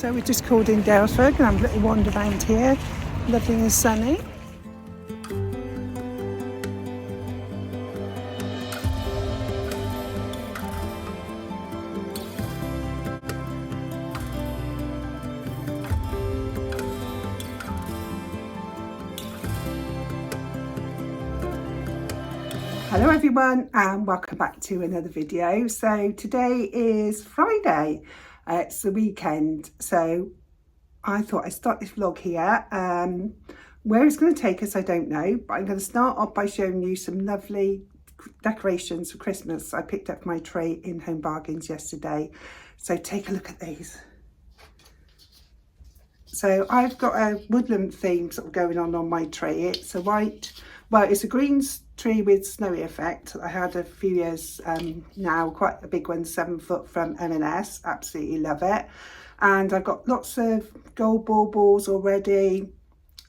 So we're just called in Daylesford and have a little wander around here, lovely and sunny. Hello everyone and welcome back to another video. So today is Friday, it's the weekend, so I thought I'd start this vlog here. Where it's going to take us I don't know, but I'm going to start off by showing you some lovely decorations for Christmas. I picked up my tray in Home Bargains yesterday, so take a look at these. So I've got a woodland theme sort of going on my tray. It's a white, well, it's a green tree with snowy effect. I had a few years now, quite a big one, 7 foot from M&S, absolutely love it. And I've got lots of gold baubles already,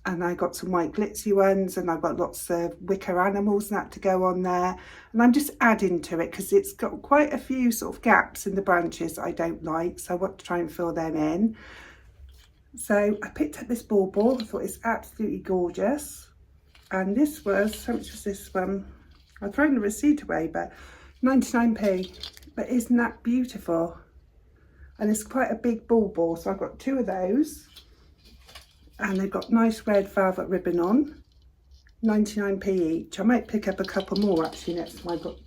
and I got some white glitzy ones, and I've got lots of wicker animals and that to go on there. And I'm just adding to it because it's got quite a few sort of gaps in the branches that I don't like, so I want to try and fill them in. So I picked up this bauble, I thought it's absolutely gorgeous. And this was, how much was this one? I've thrown the receipt away, but 99p. But isn't that beautiful? And it's quite a big bauble, so I've got 2 of those. And they've got nice red velvet ribbon on, 99p each. I might pick up a couple more actually next time I've got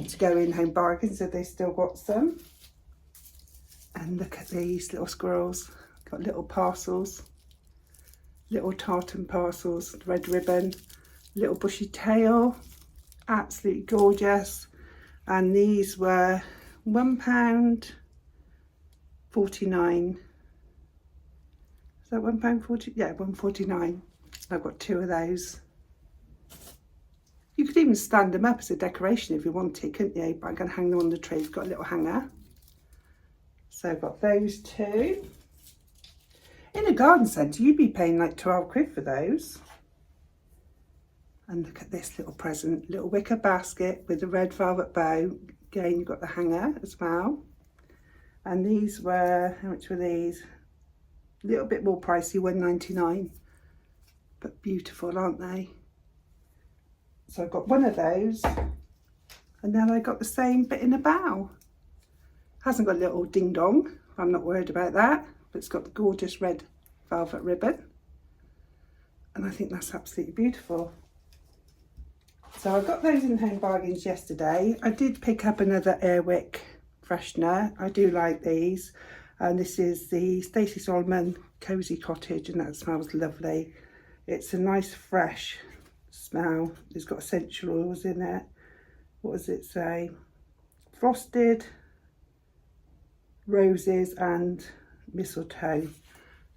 to go in Home Bargains if they still got some. And look at these little squirrels, got little parcels. Little tartan parcels, red ribbon, little bushy tail, absolutely gorgeous. And these were £1.49. Is that £1.40? Yeah, £1.49. I've got 2 of those. You could even stand them up as a decoration if you wanted, couldn't you? But I'm going to hang them on the tree. I've got a little hanger. So I've got those 2. In a garden centre, you'd be paying like 12 quid for those. And look at this little present, little wicker basket with a red velvet bow. Again, you've got the hanger as well. And these were, how much were these? A little bit more pricey, £1.99. But beautiful, aren't they? So I've got one of those. And then I got the same bit in a bow. Hasn't got a little ding dong, I'm not worried about that. But it's got the gorgeous red velvet ribbon, and I think that's absolutely beautiful. So I got those in Home Bargains yesterday. I did pick up another Airwick freshener. I do like these, and this is the Stacey Solomon Cozy Cottage, and that smells lovely. It's a nice fresh smell. It's got essential oils in it. What does it say? Frosted roses and mistletoe.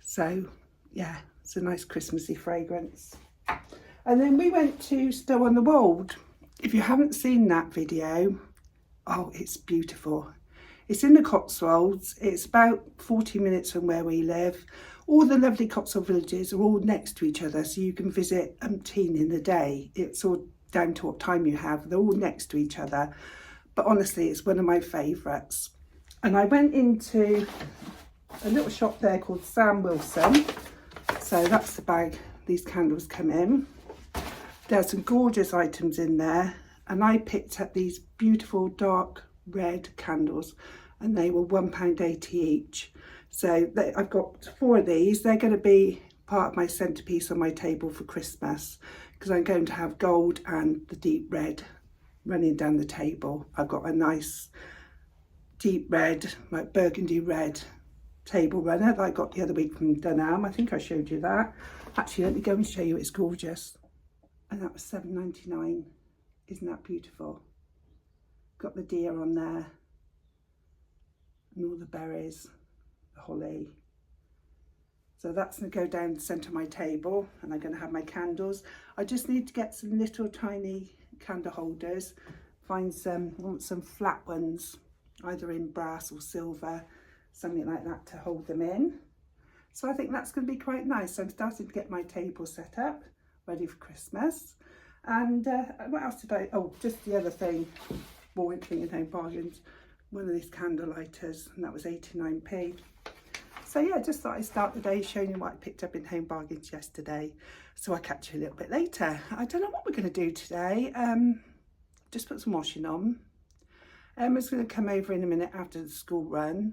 So yeah, it's a nice Christmassy fragrance. And then we went to Stow on the Wold. If you haven't seen that video, oh, it's beautiful. It's in the Cotswolds. It's about 40 minutes from where we live. All the lovely Cotswold villages are all next to each other, so you can visit umpteen in the day. It's all down to what time you have. They're all next to each other. But honestly, it's one of my favourites. And I went into a little shop there called Sam Wilson. So that's the bag these candles come in. There's some gorgeous items in there, and I picked up these beautiful dark red candles, and they were £1.80 each. So I've got 4 of these. They're going to be part of my centrepiece on my table for Christmas, because I'm going to have gold and the deep red running down the table. I've got a nice deep red, like burgundy red table runner that I got the other week from Dunham. I think I showed you that. Actually, let me go and show you. It's gorgeous. And that was £7.99. Isn't that beautiful? Got the deer on there, and all the berries, the holly. So that's going to go down the centre of my table, and I'm going to have my candles. I just need to get some little tiny candle holders. Find some, I want some flat ones, either in brass or silver, something like that to hold them in. So I think that's going to be quite nice. So I'm starting to get my table set up, ready for Christmas. And what else did I, oh, just the other thing, more thing in Home Bargains, one of these candle lighters, and that was 89p. So So yeah, just thought I'd start the day showing you what I picked up in Home Bargains yesterday. So I'll catch you a little bit later. I don't know what we're going to do today. Just put some washing on. Emma's going to come over in a minute after the school run.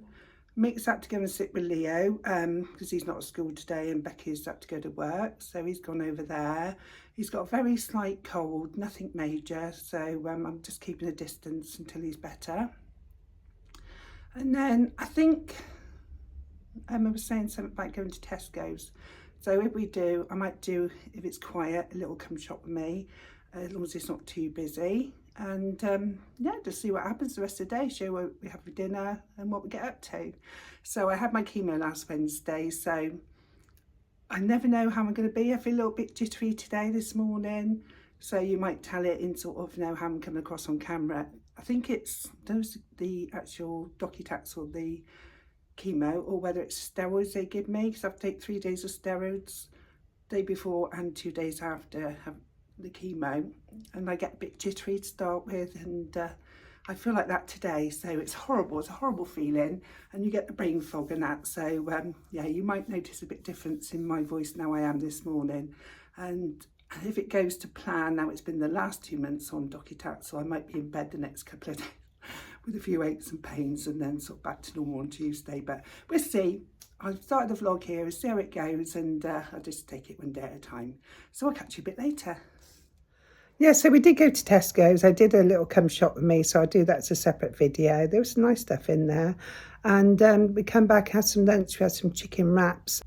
Mick's had to go and sit with Leo because he's not at school today, and Becky's had to go to work, so he's gone over there. He's got a very slight cold, nothing major, so I'm just keeping a distance until he's better. And then I think Emma was saying something about going to Tesco's. So if we do, I might do, if it's quiet, a little come shop with me, as long as it's not too busy. And yeah, just see what happens the rest of the day, show what we have for dinner and what we get up to. So I had my chemo last Wednesday, so I never know how I'm going to be. I feel a little bit jittery today, this morning, so you might tell it in sort of, how I'm coming across on camera. I think it's the actual docetaxel, the chemo, or whether it's steroids they give me, because I have to take 3 days of steroids, day before and 2 days after the chemo, and I get a bit jittery to start with, and I feel like that today, so it's horrible. It's a horrible feeling, and you get the brain fog and that, so yeah, you might notice a bit difference in my voice now I am this morning. And if it goes to plan, now it's been the last 2 months on docetaxel, I might be in bed the next couple of days with a few aches and pains, and then sort of back to normal on Tuesday, but we'll see. I've started the vlog here, see how it goes, and I'll just take it one day at a time. So I'll catch you a bit later. Yeah, so we did go to Tesco's. I did a little come shop with me, so I'll do that as a separate video. There was some nice stuff in there. And we come back, had some lunch, we had some chicken wraps.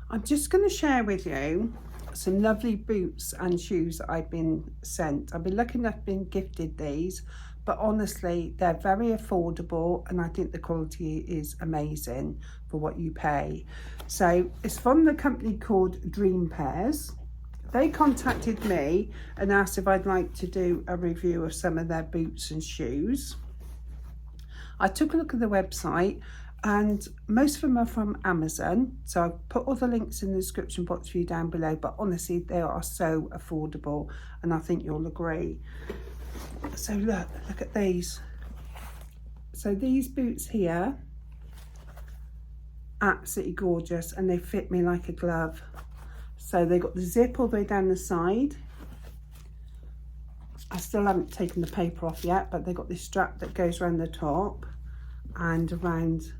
I'm just going to share with you some lovely boots and shoes that I've been sent. I've been lucky enough been gifted these, but honestly, they're very affordable, and I think the quality is amazing for what you pay. So it's from the company called Dream Pairs. They contacted me and asked if I'd like to do a review of some of their boots and shoes. I took a look at the website, and most of them are from Amazon. So I've put all the links in the description box for you down below, but honestly, they are so affordable, and I think you'll agree. So look at these. So these boots here, absolutely gorgeous, and they fit me like a glove. So they got the zip all the way down the side. I still haven't taken the paper off yet, but they got this strap that goes around the top and around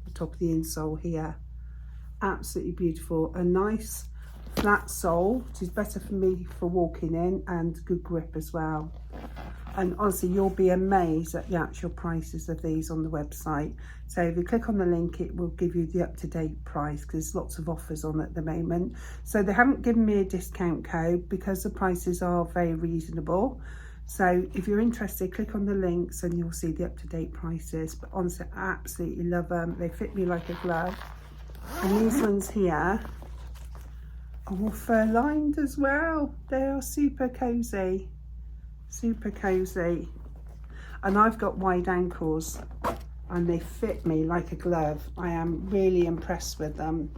the top of the insole here. Absolutely beautiful. A nice flat sole, which is better for me for walking in, and good grip as well. And honestly, you'll be amazed at the actual prices of these on the website. So if you click on the link, it will give you the up-to-date price, because there's lots of offers on at the moment. So they haven't given me a discount code because the prices are very reasonable. So if you're interested, click on the links and you'll see the up-to-date prices. But honestly, I absolutely love them. They fit me like a glove. And these ones here are all fur-lined as well. They are super cozy. Super cozy, and I've got wide ankles and they fit me like a glove. I am really impressed with them,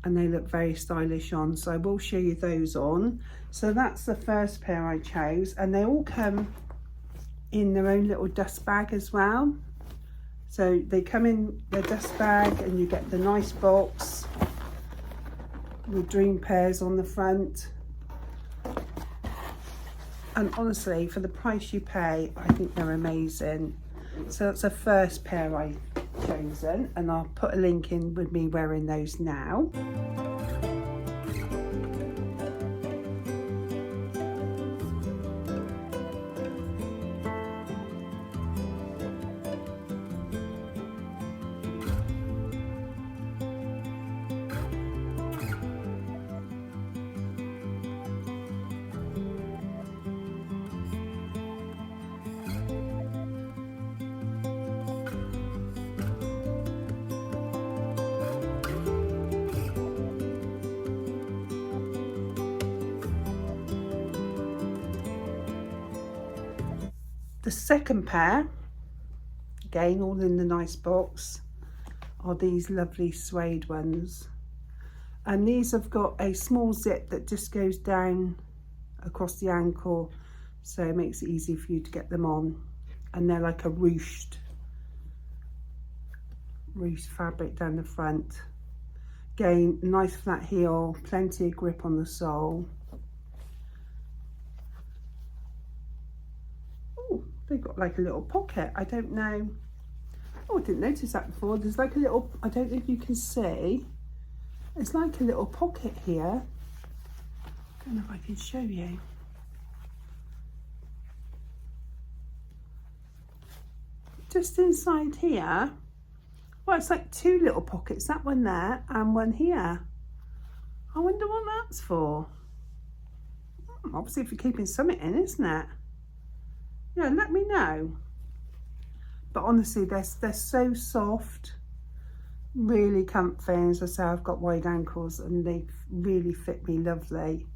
and they look very stylish on, so I will show you those on. So that's the first pair I chose, and they all come in their own little dust bag as well. So they come in the dust bag, and you get the nice box with Dream Pairs on the front. And honestly, for the price you pay, I think they're amazing. So that's the first pair I've chosen, and I'll put a link in with me wearing those now. The second pair, again all in the nice box, are these lovely suede ones, and these have got a small zip that just goes down across the ankle, so it makes it easy for you to get them on, and they're like a ruched ruched fabric down the front. Again, nice flat heel, plenty of grip on the sole. Oh, they've got like a little pocket. I don't know. Oh, I didn't notice that before. There's like a little, I don't know if you can see. It's like a little pocket here. I don't know if I can show you. Just inside here, well, it's like two little pockets, that one there and one here. I wonder what that's for. Obviously, if you're keeping something in, isn't it? Yeah, let me know. But honestly, they're so soft, really comfy. As I say, I've got wide ankles and they really fit me lovely.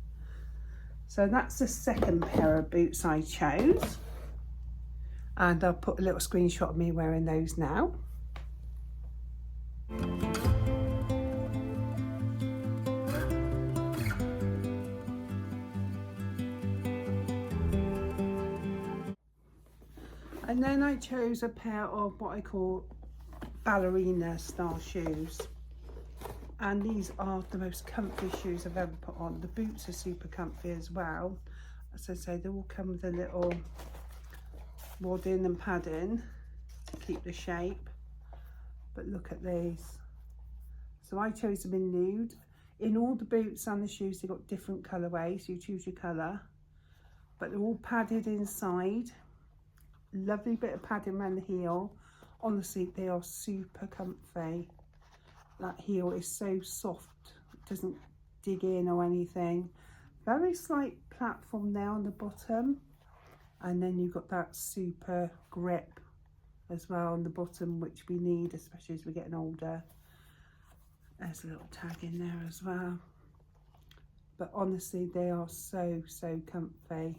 So that's the second pair of boots I chose. And I'll put a little screenshot of me wearing those now. And then I chose a pair of what I call ballerina style shoes. And these are the most comfy shoes I've ever put on. The boots are super comfy as well. As I say, they all come with a little wadding and padding to keep the shape. But look at these. So I chose them in nude. In all the boots and the shoes, they've got different colourways. You choose your colour. But they're all padded inside. Lovely bit of padding around the heel. Honestly, they are super comfy. That heel is so soft. It doesn't dig in or anything. Very slight platform there on the bottom. And then you've got that super grip as well on the bottom, which we need, especially as we're getting older. There's a little tag in there as well. But honestly, they are so comfy.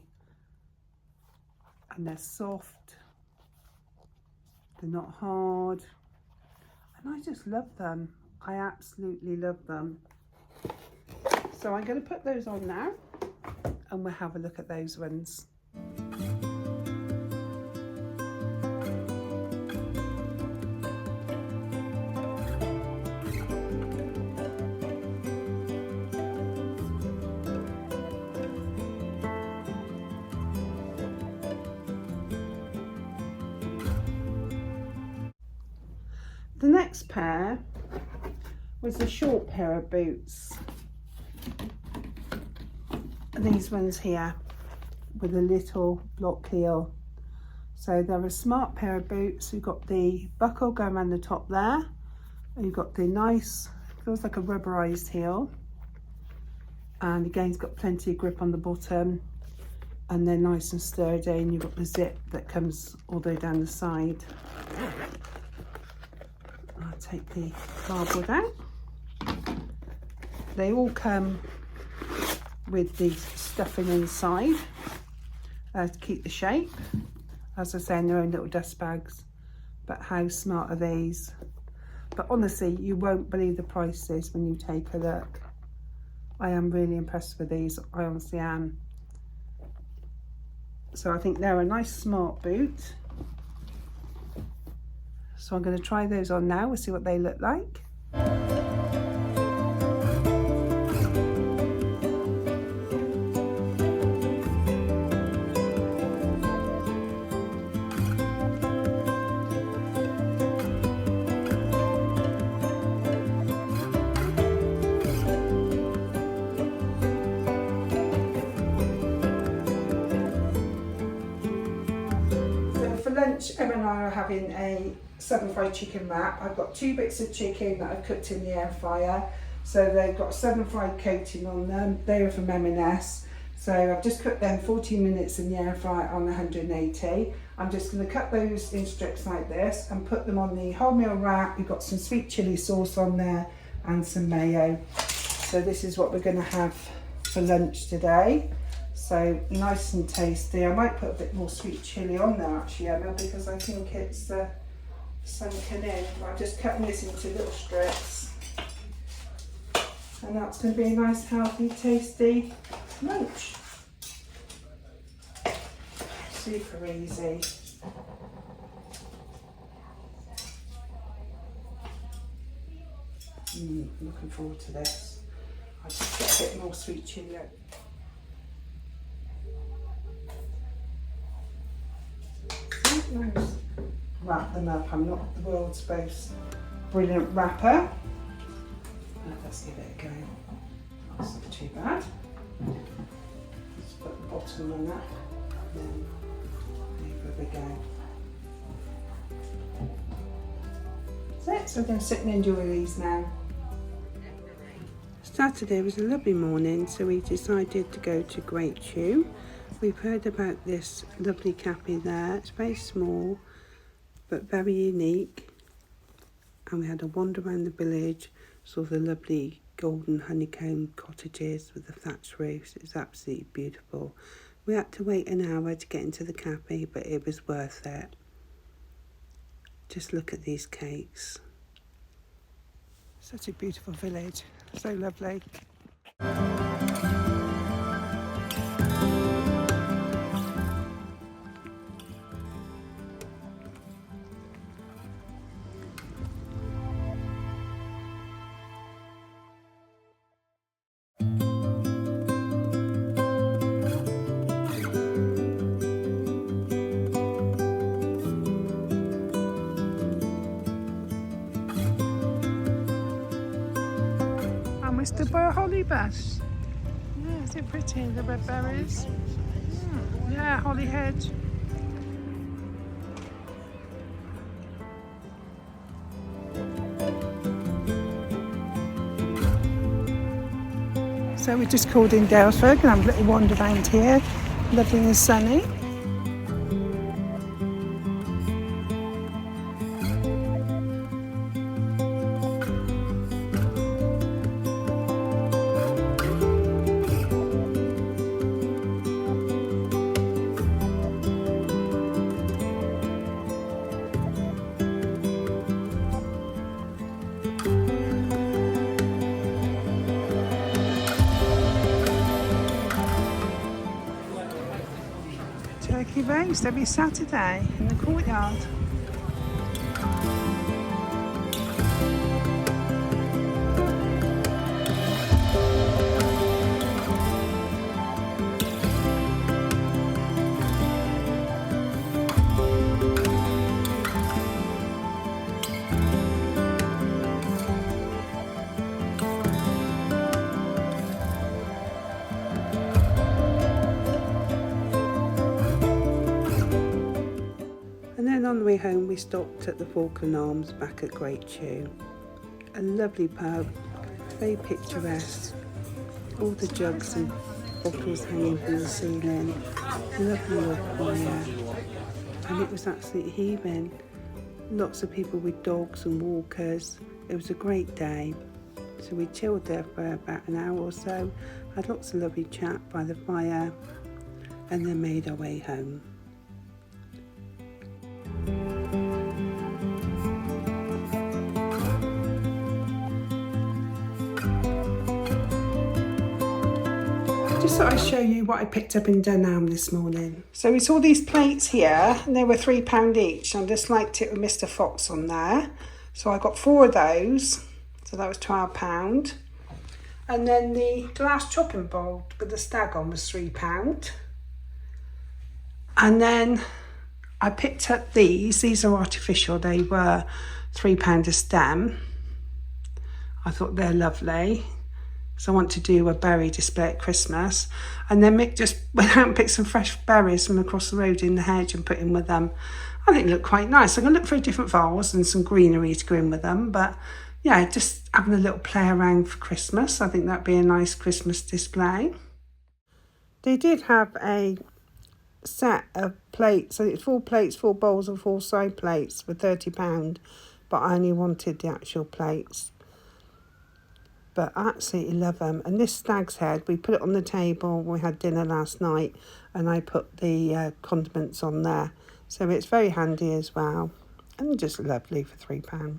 And they're soft. They're not hard. And I just love them. I absolutely love them. So I'm going to put those on now and we'll have a look at those ones. The next pair was a short pair of boots. These ones here with a little block heel. So they're a smart pair of boots. You've got the buckle going around the top there. And you've got the nice, feels like a rubberized heel. And again, it's got plenty of grip on the bottom. And they're nice and sturdy. And you've got the zip that comes all the way down the side. I'll take the cardboard out. They all come with the stuffing inside to keep the shape. As I say, in their own little dust bags. But how smart are these? But honestly, you won't believe the prices when you take a look. I am really impressed with these. I honestly am. So I think they're a nice smart boot. So I'm going to try those on now. We'll see what they look like. For lunch, Emma and I are having a southern fried chicken wrap. I've got 2 bits of chicken that I've cooked in the air fryer. So they've got southern fried coating on them. They are from M&S. So I've just cooked them 14 minutes in the air fryer on 180. I'm just going to cut those in strips like this and put them on the wholemeal wrap. We've got some sweet chilli sauce on there and some mayo. So this is what we're going to have for lunch today. So nice and tasty. I might put a bit more sweet chilli on there actually, Emma, because I think it's sunken in. I'm just cutting this into little strips. And that's going to be a nice, healthy, tasty lunch. Super easy. Looking forward to this. I'll just get a bit more sweet chilli. Nice. Wrap them up. I'm not the world's most brilliant wrapper. Let's give it a go. That's not too bad. Just put the bottom on that. Then there we go. That's it. So we're going to sit and enjoy these now. Saturday was a lovely morning, so we decided to go to Great Chew. We've heard about this lovely cafe there. It's very small but very unique, and we had a wander around the village, saw the lovely golden honeycomb cottages with the thatched roofs. It's absolutely beautiful. We had to wait an hour to get into the cafe, but it was worth it. Just look at these cakes. Such a beautiful village, so lovely. Stood by a holly bush. Yeah, is it pretty? The red berries. Yeah, holly hedge. So we just called in Daylesford and have a little wander around here. Lovely and sunny. Turkey roast every Saturday in the courtyard. On the way home we stopped at the Falkland Arms back at Great Chew. A lovely pub, very picturesque, all the jugs and bottles hanging from the ceiling, lovely old fire, and it was absolutely heaving. Lots of people with dogs and walkers. It was a great day. So we chilled there for about an hour or so, had lots of lovely chat by the fire, and then made our way home. Just thought I'd show you what I picked up in Dunham this morning. So we saw these plates here and they were £3 each. I just liked it with Mr. Fox on there. So I got 4 of those. So that was £12. And then the glass chopping bowl with the stag on was £3. And then I picked up these. These are artificial. They were £3 a stem. I thought they're lovely. So I want to do a berry display at Christmas. And then Mick just went out and picked some fresh berries from across the road in the hedge and put in with them. I think they look quite nice. I'm going to look for a different vase and some greenery to go in with them. But yeah, just having a little play around for Christmas. I think that'd be a nice Christmas display. They did have a set of plates. So it's 4 plates, 4 bowls and 4 side plates for £30. But I only wanted the actual plates. But I absolutely love them. And this stag's head, we put it on the table when we had dinner last night, and I put the condiments on there. So it's very handy as well, and just lovely for £3.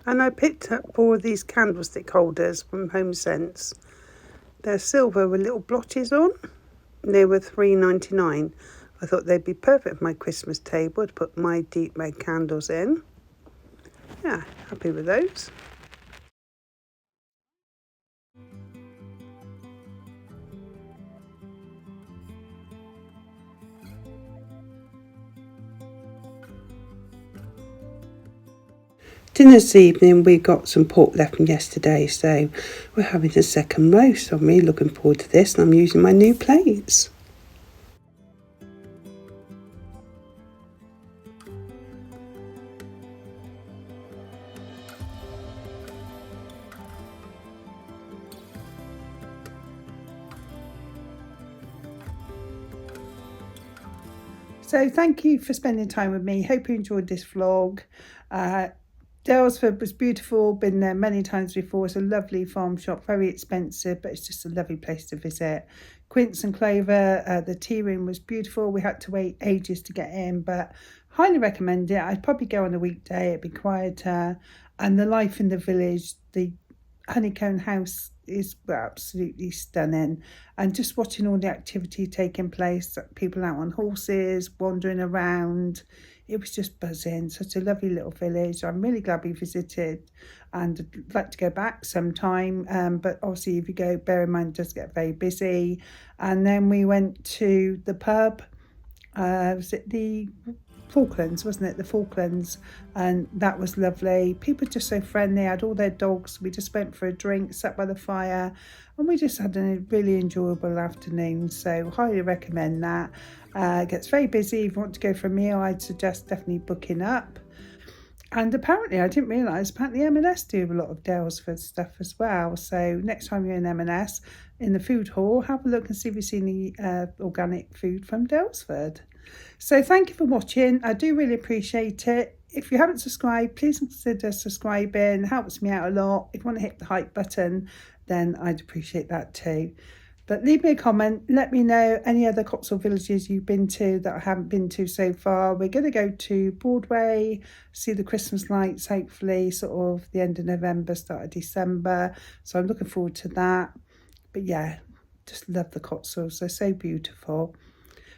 And I picked up 4 of these candlestick holders from HomeSense. They're silver with little blotches on. They were $3.99. I thought they'd be perfect for my Christmas table to put my deep red candles in. yeah, happy with those. Dinner this evening, we got some pork left from yesterday, so we're having a second roast. I'm really looking forward to this, and I'm using my new plates. So thank you for spending time with me. Hope you enjoyed this vlog. Daylesford was beautiful, been there many times before. It's a lovely farm shop, very expensive, but it's just a lovely place to visit. Quince and Clover, the tea room was beautiful. We had to wait ages to get in, but highly recommend it. I'd probably go on a weekday, it'd be quieter. And the life in the village, the honeycomb house is absolutely stunning, and just watching all the activity taking place, people out on horses wandering around, it was just buzzing. Such a lovely little village. I'm really glad we visited, and I'd like to go back sometime, but obviously if you go, bear in mind it does get very busy. And then we went to the pub, was it the Falklands, wasn't it? The Falklands, and that was lovely. People just so friendly, had all their dogs. We just went for a drink, sat by the fire, and we just had a really enjoyable afternoon. So highly recommend that. It gets very busy. If you want to go for a meal, I'd suggest definitely booking up. And apparently, I didn't realise, apparently M&S do a lot of Daylesford stuff as well. So next time you're in M&S, in the food hall, have a look and see if you've seen any organic food from Daylesford. So thank you for watching. I do really appreciate it. If you haven't subscribed, please consider subscribing. It helps me out a lot. If you want to hit the like button, then I'd appreciate that too. But leave me a comment. Let me know any other Cotswold villages you've been to that I haven't been to so far. We're going to go to Broadway, see the Christmas lights, hopefully sort of the end of November, start of December. So I'm looking forward to that. But yeah, just love the Cotswolds. They're so beautiful.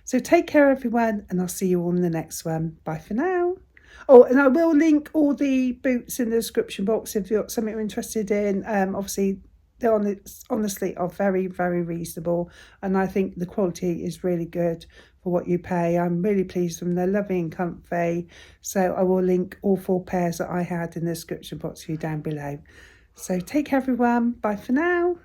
So take care, everyone, and I'll see you all in the next one. Bye for now. Oh, and I will link all the boots in the description box if you've got something you're interested in. Obviously, they honestly are very, very reasonable, and I think the quality is really good for what you pay. I'm really pleased with them. They're lovely and comfy. So I will link all 4 pairs that I had in the description box for you down below. So take care, everyone. Bye for now.